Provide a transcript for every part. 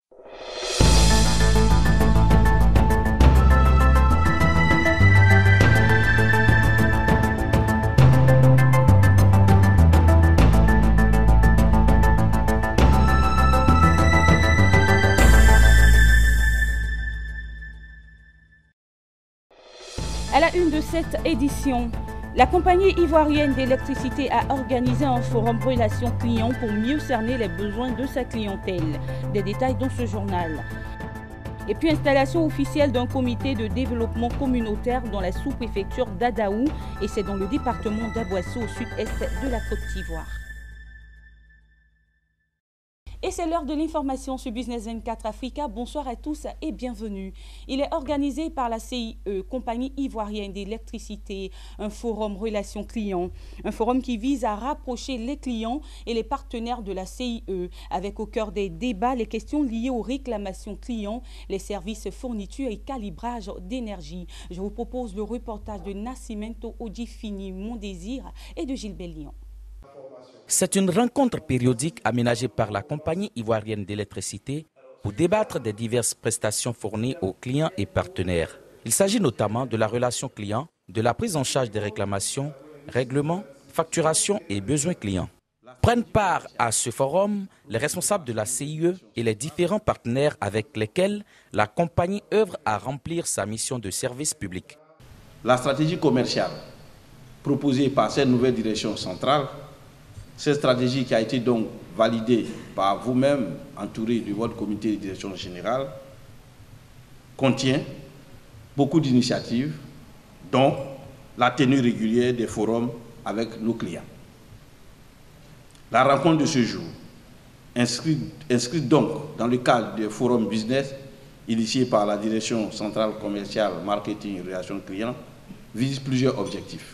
À la une de cette édition, la compagnie ivoirienne d'électricité a organisé un forum relations clients pour mieux cerner les besoins de sa clientèle. Des détails dans ce journal. Et puis installation officielle d'un comité de développement communautaire dans la sous-préfecture d'Adaou, et c'est dans le département d'Aboasso au sud-est de la Côte d'Ivoire. Et c'est l'heure de l'information sur Business 24 Africa. Bonsoir à tous et bienvenue. Il est organisé par la CIE, compagnie ivoirienne d'électricité, un forum relations clients. Un forum qui vise à rapprocher les clients et les partenaires de la CIE, avec au cœur des débats les questions liées aux réclamations clients, les services, fournitures et calibrage d'énergie. Je vous propose le reportage de Nascimento Odifini, Mon Désir, et de Gilles Bellion. C'est une rencontre périodique aménagée par la compagnie ivoirienne d'électricité pour débattre des diverses prestations fournies aux clients et partenaires. Il s'agit notamment de la relation client, de la prise en charge des réclamations, règlements, facturation et besoins clients. Prennent part à ce forum les responsables de la CIE et les différents partenaires avec lesquels la compagnie œuvre à remplir sa mission de service public. La stratégie commerciale proposée par cette nouvelle direction centrale, cette stratégie qui a été donc validée par vous-même, entouré de votre comité de direction générale, contient beaucoup d'initiatives, dont la tenue régulière des forums avec nos clients. La rencontre de ce jour, inscrite donc dans le cadre des forums business initiés par la direction centrale commerciale, marketing et relations clients, vise plusieurs objectifs.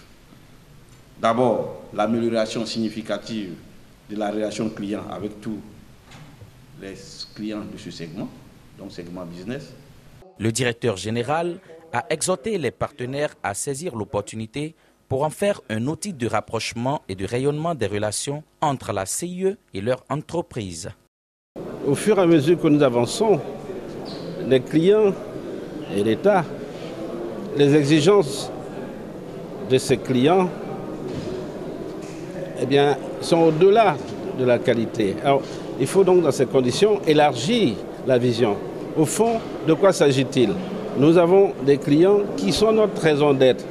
D'abord, l'amélioration significative de la relation client avec tous les clients de ce segment, donc segment business. Le directeur général a exhorté les partenaires à saisir l'opportunité pour en faire un outil de rapprochement et de rayonnement des relations entre la CIE et leur entreprise. Au fur et à mesure que nous avançons, les clients et l'État, les exigences de ces clients sont au-delà de la qualité. Alors, il faut donc dans ces conditions élargir la vision. Au fond, de quoi s'agit-il? Nous avons des clients qui sont notre raison d'être.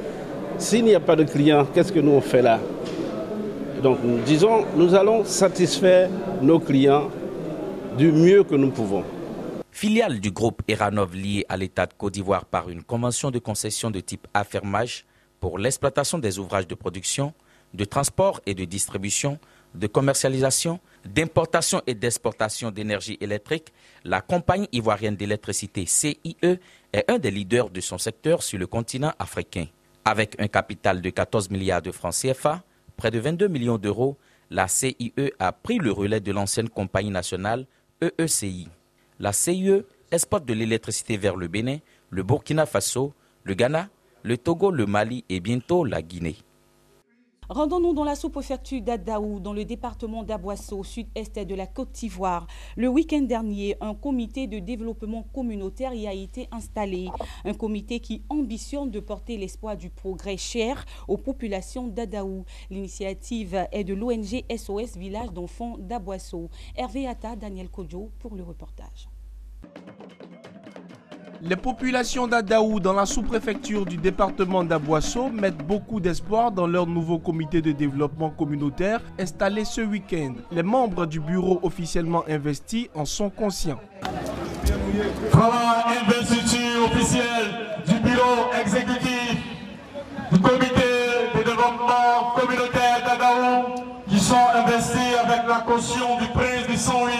S'il n'y a pas de clients, qu'est-ce que nous on fait là? Donc nous disons, nous allons satisfaire nos clients du mieux que nous pouvons. Filiale du groupe Eranov liée à l'État de Côte d'Ivoire par une convention de concession de type affermage pour l'exploitation des ouvrages de production, de transport et de distribution, de commercialisation, d'importation et d'exportation d'énergie électrique, la compagnie ivoirienne d'électricité CIE est un des leaders de son secteur sur le continent africain. Avec un capital de 14 milliards de francs CFA, près de 22 millions d'euros, la CIE a pris le relais de l'ancienne compagnie nationale EECI. La CIE exporte de l'électricité vers le Bénin, le Burkina Faso, le Ghana, le Togo, le Mali et bientôt la Guinée. Rendons-nous dans la sous-préfecture d'Adaou, dans le département d'Aboasso, au sud-est de la Côte d'Ivoire. Le week-end dernier, un comité de développement communautaire y a été installé. Un comité qui ambitionne de porter l'espoir du progrès cher aux populations d'Adaou. L'initiative est de l'ONG SOS Village d'enfants d'Aboasso. Hervé Atta, Daniel Kodjo pour le reportage. Les populations d'Adaou dans la sous-préfecture du département d'Aboasso mettent beaucoup d'espoir dans leur nouveau comité de développement communautaire installé ce week-end. Les membres du bureau officiellement investi en sont conscients. Voilà l'investiture officielle du bureau exécutif du comité de développement communautaire d'Adaou qui sont investis avec la caution du prince du 108.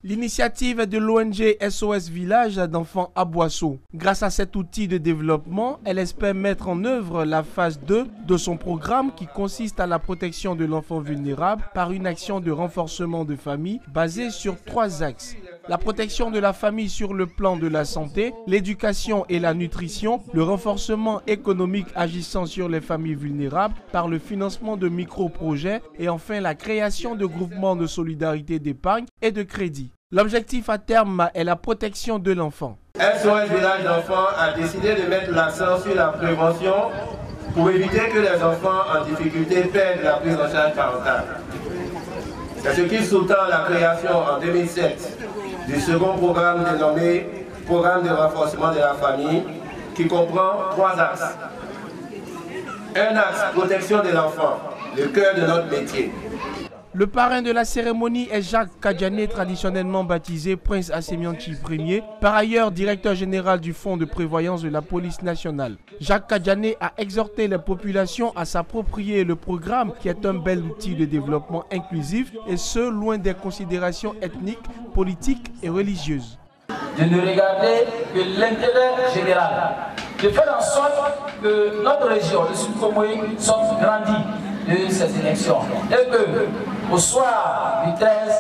L'initiative est de l'ONG SOS Village d'enfants Aboasso. Grâce à cet outil de développement, elle espère mettre en œuvre la phase 2 de son programme qui consiste à la protection de l'enfant vulnérable par une action de renforcement de famille basée sur 3 axes. La protection de la famille sur le plan de la santé, l'éducation et la nutrition, le renforcement économique agissant sur les familles vulnérables par le financement de micro-projets et enfin la création de groupements de solidarité d'épargne et de crédit. L'objectif à terme est la protection de l'enfant. SOS Village d'enfants a décidé de mettre l'accent sur la prévention pour éviter que les enfants en difficulté perdent la prise en charge parentale. C'est ce qui sous-tend la création en 2007 du second programme dénommé Programme de renforcement de la famille, qui comprend 3 axes. Un axe, protection de l'enfant, le cœur de notre métier. Le parrain de la cérémonie est Jacques Kadjané, traditionnellement baptisé Prince Assemianchi Ier, par ailleurs directeur général du Fonds de prévoyance de la police nationale. Jacques Kadjané a exhorté les populations à s'approprier le programme qui est un bel outil de développement inclusif et ce, loin des considérations ethniques, politiques et religieuses. De ne regarder que l'intérêt général, de faire en sorte que notre région, le Sud-Comoé, sorte grandie de ces élections et que au soir du 13,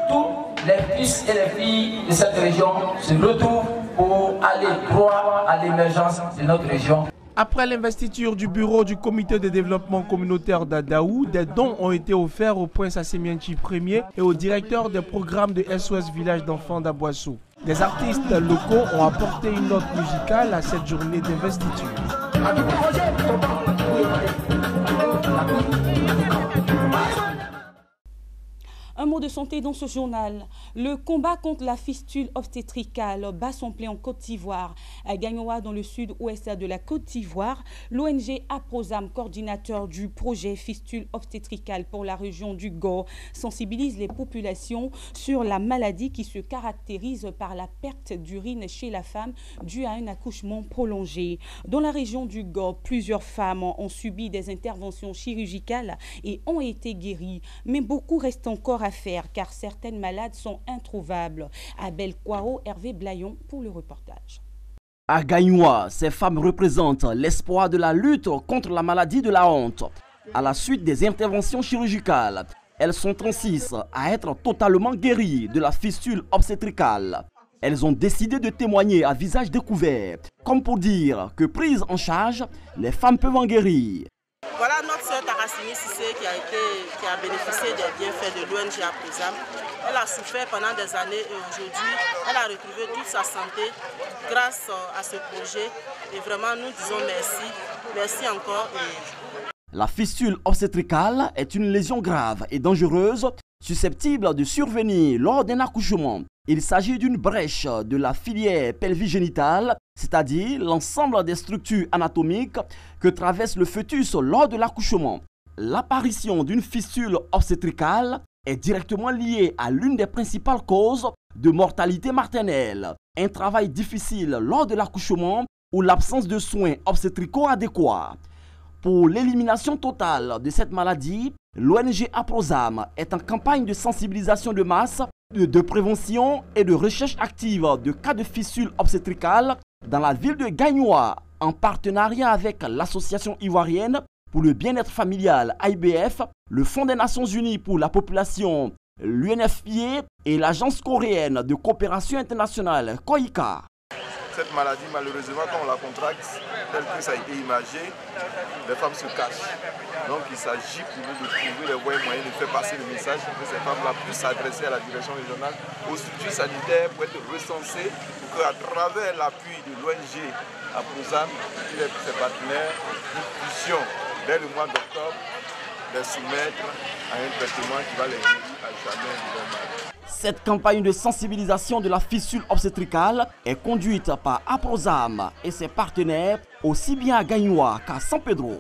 tous les fils et les filles de cette région se retrouvent pour aller droit à l'émergence de notre région. Après l'investiture du bureau du comité de développement communautaire d'Adaou, des dons ont été offerts au Prince Assemianchi Ier et au directeur des programmes de SOS Village d'enfants d'Aboissou. Des artistes locaux ont apporté une note musicale à cette journée d'investiture. Un mot de santé dans ce journal. Le combat contre la fistule obstétricale bat son plein en Côte d'Ivoire. À Gagnoa, dans le sud-ouest de la Côte d'Ivoire, l'ONG Aprosam, coordinateur du projet fistule obstétricale pour la région du Gao, sensibilise les populations sur la maladie qui se caractérise par la perte d'urine chez la femme due à un accouchement prolongé. Dans la région du Gao, plusieurs femmes ont subi des interventions chirurgicales et ont été guéries. Mais beaucoup restent encore à faire car certaines malades sont introuvables. Abel Kouaro, Hervé Blayon pour le reportage. À Gagnoa, ces femmes représentent l'espoir de la lutte contre la maladie de la honte. À la suite des interventions chirurgicales, elles sont 36 à être totalement guéries de la fistule obstétricale. Elles ont décidé de témoigner à visage découvert, comme pour dire que prises en charge, les femmes peuvent en guérir. Voilà notre sœur Tarassini Sissé qui a bénéficié des bienfaits de l'ONG Aprosam. Elle a souffert pendant des années et aujourd'hui, elle a retrouvé toute sa santé grâce à ce projet. Et vraiment, nous disons merci. Merci encore. La fistule obstétricale est une lésion grave et dangereuse, susceptible de survenir lors d'un accouchement. Il s'agit d'une brèche de la filière pelvigénitale, c'est-à-dire l'ensemble des structures anatomiques que traverse le fœtus lors de l'accouchement. L'apparition d'une fistule obstétricale est directement liée à l'une des principales causes de mortalité maternelle, un travail difficile lors de l'accouchement ou l'absence de soins obstétricaux adéquats. Pour l'élimination totale de cette maladie, l'ONG Aprosam est en campagne de sensibilisation de masse, de prévention et de recherche active de cas de fistule obstétricale dans la ville de Gagnoa, en partenariat avec l'Association ivoirienne pour le bien-être familial AIBF, le Fonds des Nations Unies pour la population, l'UNFPA et l'Agence coréenne de coopération internationale COICA. Cette maladie, malheureusement, quand on la contracte, tel que ça a été imagé, les femmes se cachent. Donc il s'agit pour nous de trouver les voies et moyens de faire passer le message que ces femmes-là puissent s'adresser à la direction régionale, aux structures sanitaires pour être recensées, pour qu'à travers l'appui de l'ONG Aprosam et ses partenaires, nous puissions, dès le mois d'octobre, les soumettre à un traitement qui va les guérir à jamais du mal. Cette campagne de sensibilisation de la fistule obstétricale est conduite par Aprosam et ses partenaires aussi bien à Gagnoa qu'à San Pedro.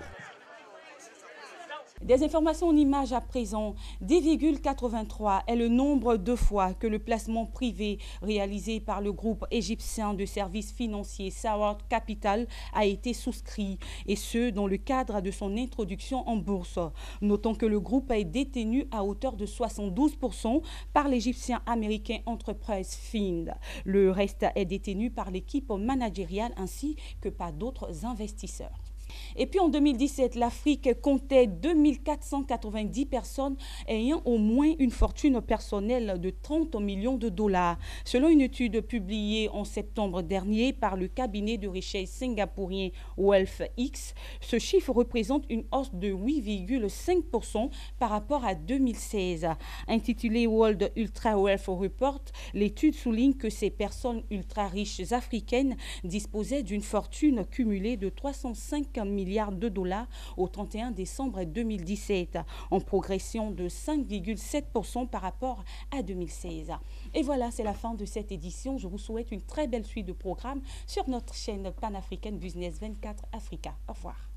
Des informations en images à présent. 10,83 est le nombre de fois que le placement privé réalisé par le groupe égyptien de services financiers Saward Capital a été souscrit, et ce dans le cadre de son introduction en bourse. Notons que le groupe est détenu à hauteur de 72% par l'égyptien américain Enterprise Fund. Le reste est détenu par l'équipe managériale ainsi que par d'autres investisseurs. Et puis en 2017, l'Afrique comptait 2490 personnes ayant au moins une fortune personnelle de 30 millions de dollars. Selon une étude publiée en septembre dernier par le cabinet de recherche singapourien WealthX, ce chiffre représente une hausse de 8,5% par rapport à 2016. Intitulée World Ultra Wealth Report, l'étude souligne que ces personnes ultra riches africaines disposaient d'une fortune cumulée de 305 milliards de dollars au 31 décembre 2017, en progression de 5,7% par rapport à 2016. Et voilà, c'est la fin de cette édition. Je vous souhaite une très belle suite de programmes sur notre chaîne panafricaine Business 24 Africa. Au revoir.